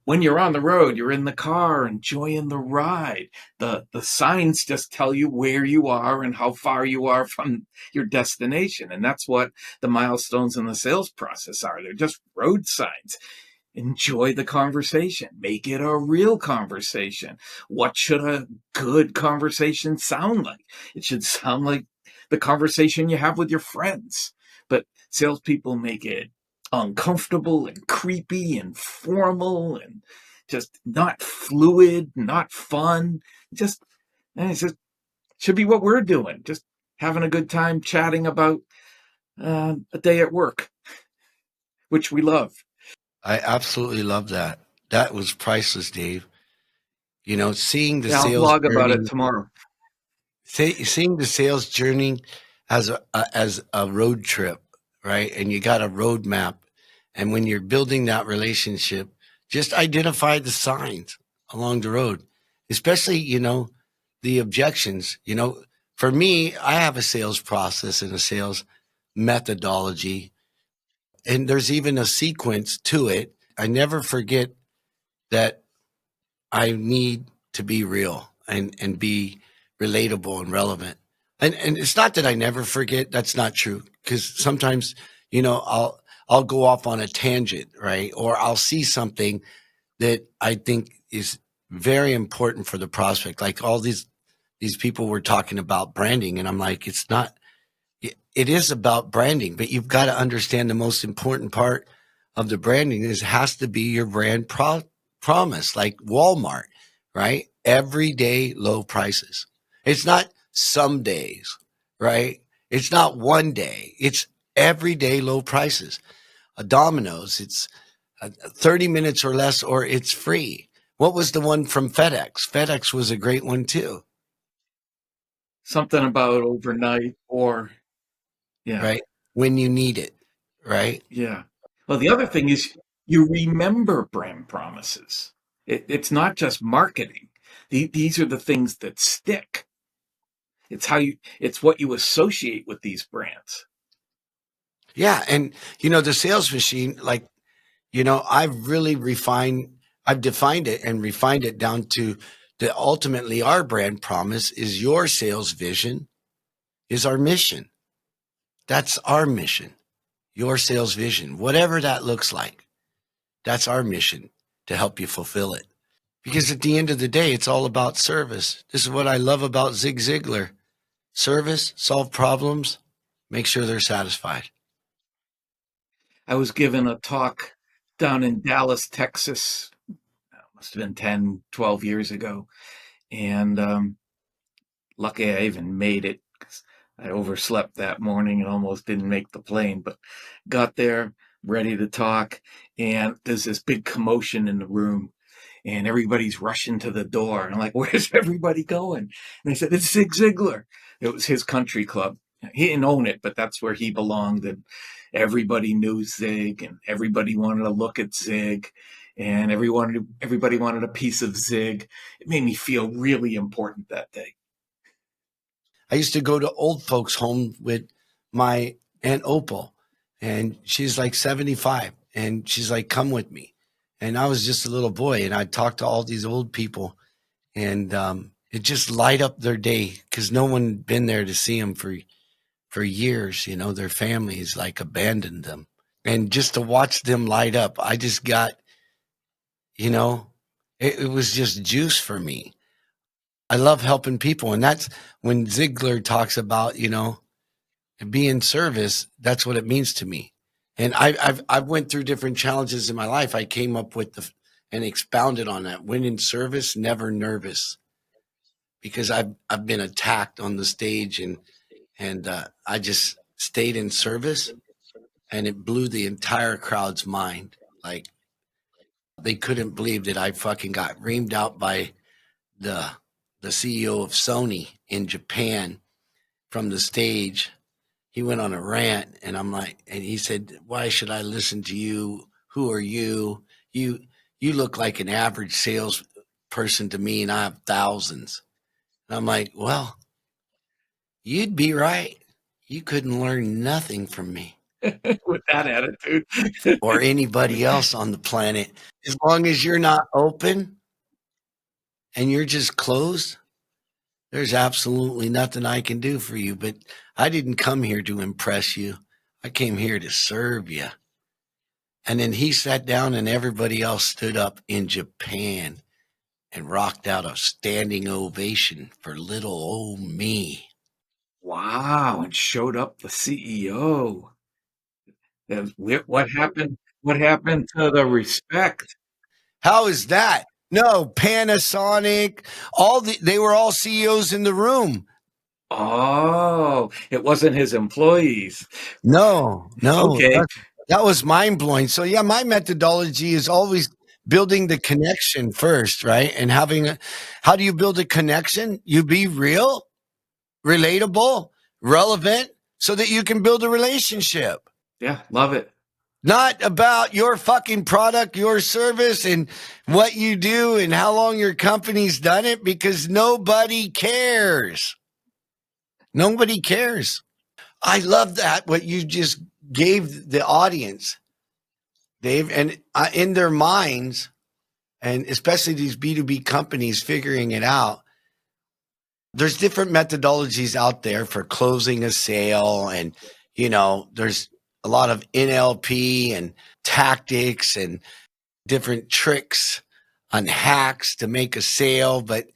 when you're on the road, you're in the car enjoying the ride. The signs just tell you where you are and how far you are from your destination. And that's what the milestones in the sales process are. They're just road signs. Enjoy the conversation. Make it a real conversation. What should a good conversation sound like? It should sound like the conversation you have with your friends. But salespeople make it uncomfortable and creepy and formal and just not fluid, not fun. It just should be what we're doing. Just having a good time chatting about a day at work, which we love. I absolutely love that. That was priceless, Dave. Seeing the Yeah, I'll sales blog about it journey, tomorrow. seeing the sales journey as a road trip, right? And you got a roadmap. And when you're building that relationship, just identify the signs along the road, especially, the objections. For me, I have a sales process and a sales methodology, and there's even a sequence to it. I never forget that I need to be real and be relatable and relevant. And it's not that I never forget. That's not true. Because sometimes, I'll go off on a tangent, right? Or I'll see something that I think is very important for the prospect. Like all these people were talking about branding, and I'm like, it's not. It is about branding, but you've got to understand the most important part of the branding is has to be your brand promise, like Walmart, right? Everyday low prices. It's not some days, right? It's not one day. It's everyday low prices. A Domino's, it's 30 minutes or less, or it's free. What was the one from FedEx? FedEx was a great one too, Something about overnight or, yeah, right? When you need it, right? yeah. Well, the other thing is you remember brand promises. It's not just marketing. These are the things that stick. It's what you associate with these brands. Yeah. And, the sales machine, like, I've defined it and refined it down to that ultimately our brand promise is your sales vision, is our mission. That's our mission, your sales vision, whatever that looks like. That's our mission to help you fulfill it. Because at the end of the day, it's all about service. This is what I love about Zig Ziglar. Service, solve problems, make sure they're satisfied. I was given a talk down in Dallas, Texas, must have been 10, 12 years ago. And lucky I even made it because I overslept that morning and almost didn't make the plane, but got there ready to talk. And there's this big commotion in the room and everybody's rushing to the door. And I'm like, where's everybody going? And they said, it's Zig Ziglar. It was his country club. He didn't own it, but that's where he belonged. And everybody knew Zig, and everybody wanted to look at Zig, and everybody wanted a piece of Zig. It made me feel really important that day. I used to go to old folks' home with my Aunt Opal, and she's like 75, and she's like, "Come with me." And I was just a little boy, and I'd talk to all these old people, and it just light up their day because no one had been there to see them for years. You know, their families like abandoned them, and just to watch them light up, I just got, you know, it was just juice for me. I love helping people, and that's when Ziegler talks about, you know, be in service. That's what it means to me. And I've went through different challenges in my life. I came up with and expounded on that. When in service, never nervous, because I've been attacked on the stage, and I just stayed in service, and it blew the entire crowd's mind. Like they couldn't believe that I fucking got reamed out by the CEO of Sony in Japan from the stage. He went on a rant, and I'm like, and he said, "Why should I listen to you? Who are you? You look like an average salesperson to me, and I have thousands." And I'm like, "Well, you'd be right. You couldn't learn nothing from me With that attitude. or anybody else on the planet. As long as you're not open and you're just closed, there's absolutely nothing I can do for you. But I didn't come here to impress you. I came here to serve you." And then he sat down, and everybody else stood up in Japan and rocked out a standing ovation for little old me. Wow, and showed up the CEO. What happened? What happened to the respect? How is that? No, Panasonic, they were all CEOs in the room. Oh, it wasn't his employees. No, Okay. that was mind blowing. So yeah, my methodology is always building the connection first, right? And how do you build a connection? You be real, relatable, relevant, so that you can build a relationship. Yeah, love it. Not about your fucking product, your service, and what you do and how long your company's done it, because nobody cares. Nobody cares. I love that, what you just gave the audience, Dave, and in their minds, and especially these B2B companies figuring it out. There's different methodologies out there for closing a sale, and there's a lot of NLP and tactics and different tricks on hacks to make a sale. But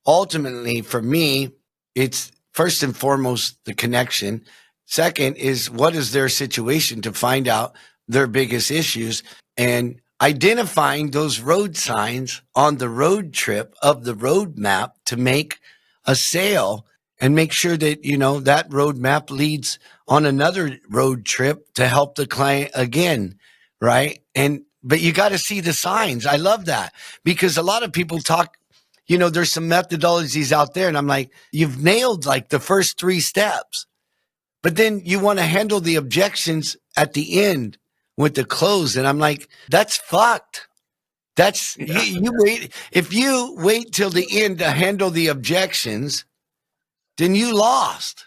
ultimately, for me, it's first and foremost the connection. Second is, what is their situation, to find out their biggest issues and identifying those road signs on the road trip of the roadmap to make a sale, and make sure that that roadmap leads on another road trip to help the client again, right? But you got to see the signs. I love that, because a lot of people talk, there's some methodologies out there, and I'm like, you've nailed like the first 3 steps, but then you want to handle the objections at the end with the close, and I'm like, that's fucked. That's you wait. If you wait till the end to handle the objections, then you lost.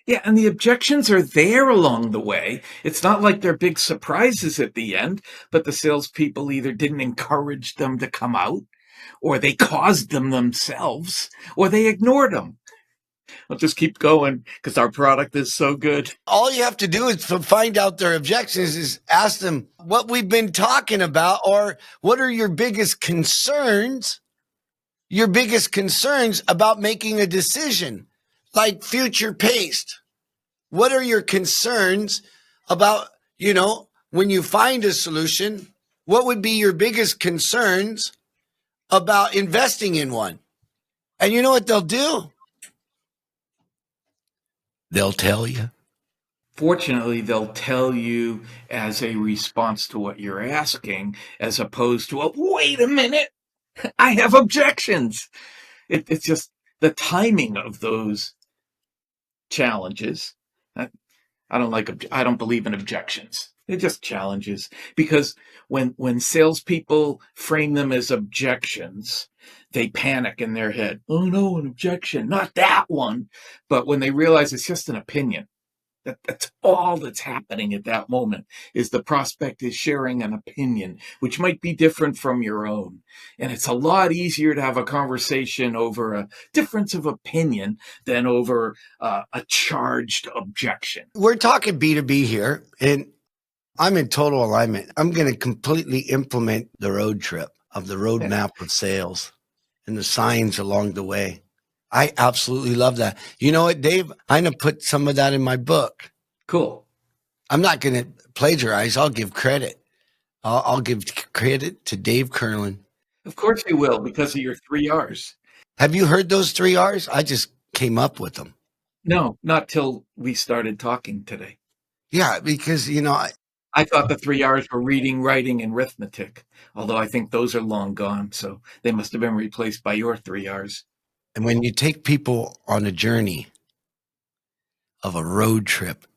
Yeah, and the objections are there along the way. It's not like they're big surprises at the end, but the salespeople either didn't encourage them to come out, or they caused them themselves, or they ignored them. I'll just keep going because our product is so good. All you have to do is to find out their objections, is ask them what we've been talking about, or what are your biggest concerns? Your biggest concerns about making a decision, like future paced. What are your concerns about, when you find a solution, what would be your biggest concerns about investing in one? And you know what they'll do? They'll tell you. Fortunately, they'll tell you as a response to what you're asking, as opposed to, wait a minute, I have objections. It's just the timing of those challenges. I, I don't believe in objections. They're just challenges, because when salespeople frame them as objections, they panic in their head. Oh no, an objection, not that one. But when they realize it's just an opinion, that's all that's happening at that moment, is the prospect is sharing an opinion, which might be different from your own. And it's a lot easier to have a conversation over a difference of opinion than over a charged objection. We're talking B2B here, and I'm in total alignment. I'm going to completely implement the road trip of the roadmap of sales and the signs along the way. I absolutely love that. You know what, Dave? I'm going to put some of that in my book. Cool. I'm not going to plagiarize. I'll give credit. I'll give credit to Dave Kurlan. Of course you will, because of your 3 R's. Have you heard those 3 R's? I just came up with them. No, not till we started talking today. Yeah, because, you know, I thought the 3 R's were reading, writing, and arithmetic, although I think those are long gone, so they must have been replaced by your 3 R's. and when you take people on a journey of a road trip,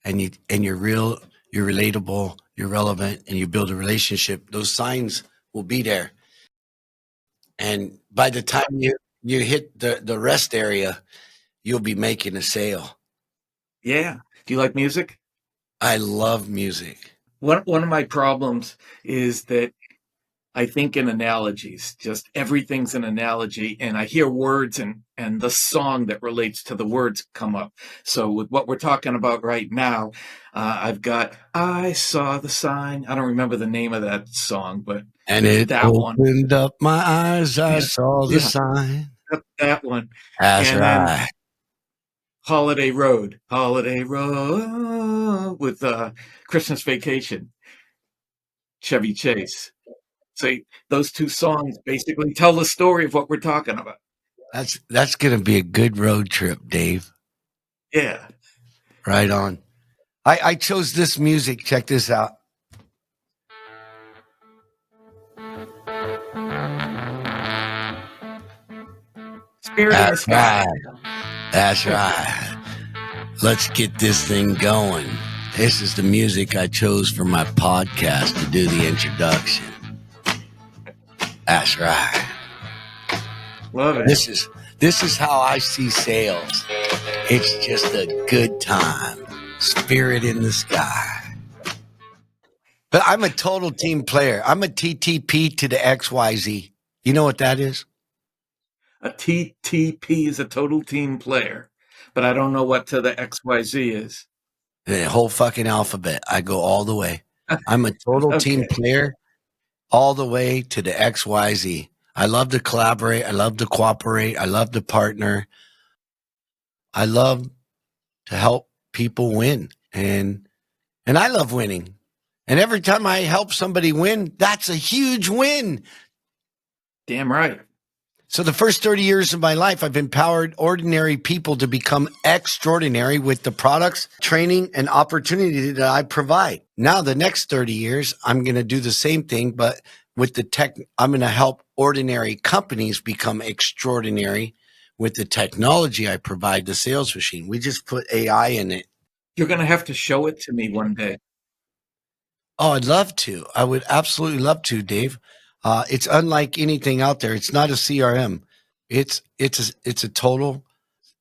and you're real, you're relatable, you're relevant, and you build a relationship, those signs will be there. And by the time you hit the rest area, you'll be making a sale. Yeah. Do you like music? I love music. One of my problems is that I think in analogies. Just everything's an analogy, and I hear words and the song that relates to the words come up. So with what we're talking about right now, I've got I Saw the Sign. I don't remember the name of that song, but And it that opened up my eyes. I Yeah. saw the sign. that one. That's And right. then Holiday Road with Christmas Vacation, Chevy Chase. So those two songs basically tell the story of what we're talking about. That's going to be a good road trip, Dave. Yeah. Right on. I chose this music. Check this out. Spirit in the That's Sky. right. That's right. Let's get this thing going. This is the music I chose for my podcast to do the introduction. That's right. Love it. This is how I see sales. It's just a good time. Spirit in the sky. But I'm a total team player. I'm a TTP to the XYZ. You know what that is? A TTP is a total team player, but I don't know what to the XYZ is. The whole fucking alphabet. I go all the way. I'm a total team Okay. player all the way to the XYZ. I love to collaborate. I love to cooperate. I love to partner. I love to help people win. And I love winning. And every time I help somebody win, that's a huge win. Damn right. So the first 30 years of my life, I've empowered ordinary people to become extraordinary with the products, training, and opportunity that I provide. Now, the next 30 years, I'm going to do the same thing, but with the tech, I'm going to help ordinary companies become extraordinary with the technology I provide, the sales machine. We just put AI in it. You're going to have to show it to me one day. Oh, I'd love to. I would absolutely love to, Dave. It's unlike anything out there. It's not a CRM. It's a total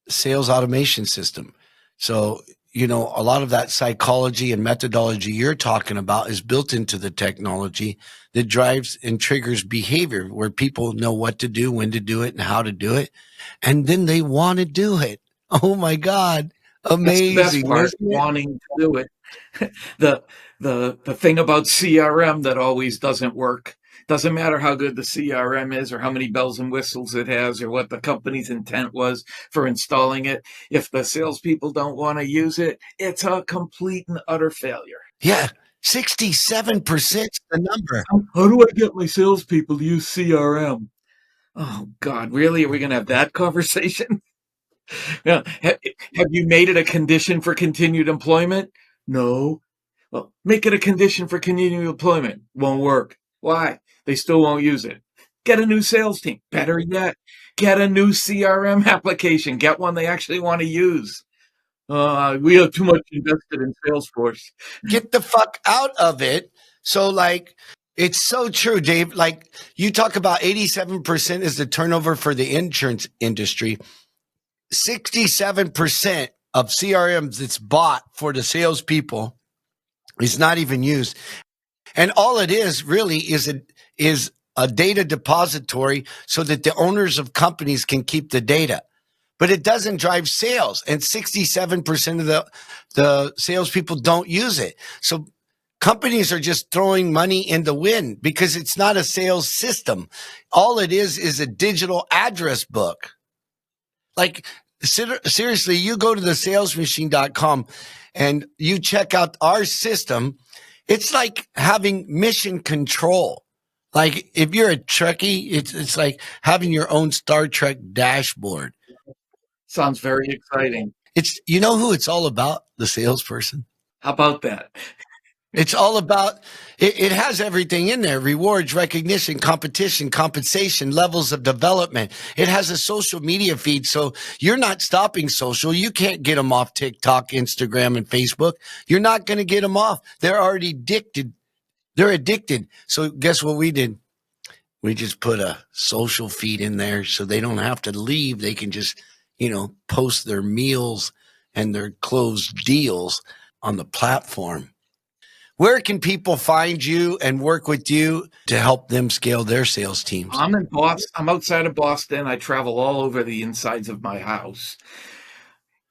sales automation system. So, you know, a lot of that psychology and methodology you're talking about is built into the technology that drives and triggers behavior where people know what to do, when to do it, and how to do it. And then they want to do it. Oh my God. Amazing. That's the best part, wanting to do it. The thing about CRM that always doesn't work. Doesn't matter how good the CRM is or how many bells and whistles it has or what the company's intent was for installing it. If the salespeople don't want to use it, it's a complete and utter failure. Yeah. 67% is the number. How do I get my salespeople to use CRM? Oh, God, really? Are we going to have that conversation? Yeah. Have you made it a condition for continued employment? No. Well, make it a condition for continued employment. Won't work. Why? They still won't use it. Get a new sales team. Better yet, get a new CRM application. Get one they actually want to use. We have too much invested in Salesforce. Get the fuck out of it. So, like, it's so true, Dave. Like, you talk about 87% is the turnover for the insurance industry. 67% of CRMs that's bought for the salespeople is not even used. And all it is really is a data depository so that the owners of companies can keep the data. But it doesn't drive sales. And 67% of the salespeople don't use it. So companies are just throwing money in the wind because it's not a sales system. All it is a digital address book. Like, seriously, you go to the salesmachine.com and you check out our system. It's like having mission control. Like, if you're a Trekkie, it's like having your own Star Trek dashboard. Sounds very exciting. It's, you know who it's all about? The salesperson. How about that? It's all about, it has everything in there: rewards, recognition, competition, compensation, levels of development. It has a social media feed. So you're not stopping social. You can't get them off TikTok, Instagram, and Facebook. You're not going to get them off. They're already addicted. They're addicted. So guess what we did? We just put a social feed in there so they don't have to leave. They can just, post their meals and their closed deals on the platform. Where can people find you and work with you to help them scale their sales teams? I'm in Boston. I'm outside of Boston. I travel all over the insides of my house.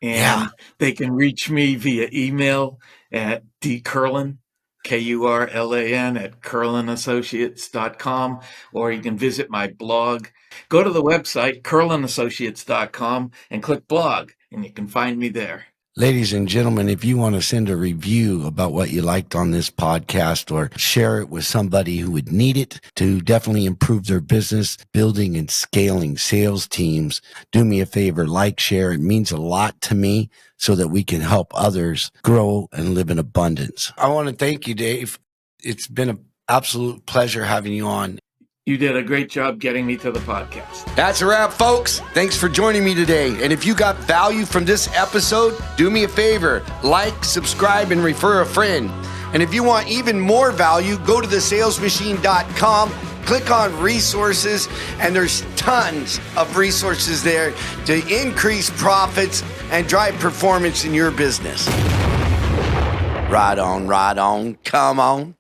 And they can reach me via email at dkurlan, Kurlan, at kurlanassociates.com, or you can visit my blog. Go to the website, kurlanassociates.com, and click blog, and you can find me there. Ladies and gentlemen, if you want to send a review about what you liked on this podcast or share it with somebody who would need it to definitely improve their business, building and scaling sales teams, do me a favor, like, share. It means a lot to me so that we can help others grow and live in abundance. I want to thank you, Dave. It's been an absolute pleasure having you on. You did a great job getting me to the podcast. That's a wrap, folks. Thanks for joining me today. And if you got value from this episode, do me a favor, like, subscribe, and refer a friend. And if you want even more value, go to thesalesmachine.com, click on resources, and there's tons of resources there to increase profits and drive performance in your business. Right on, come on.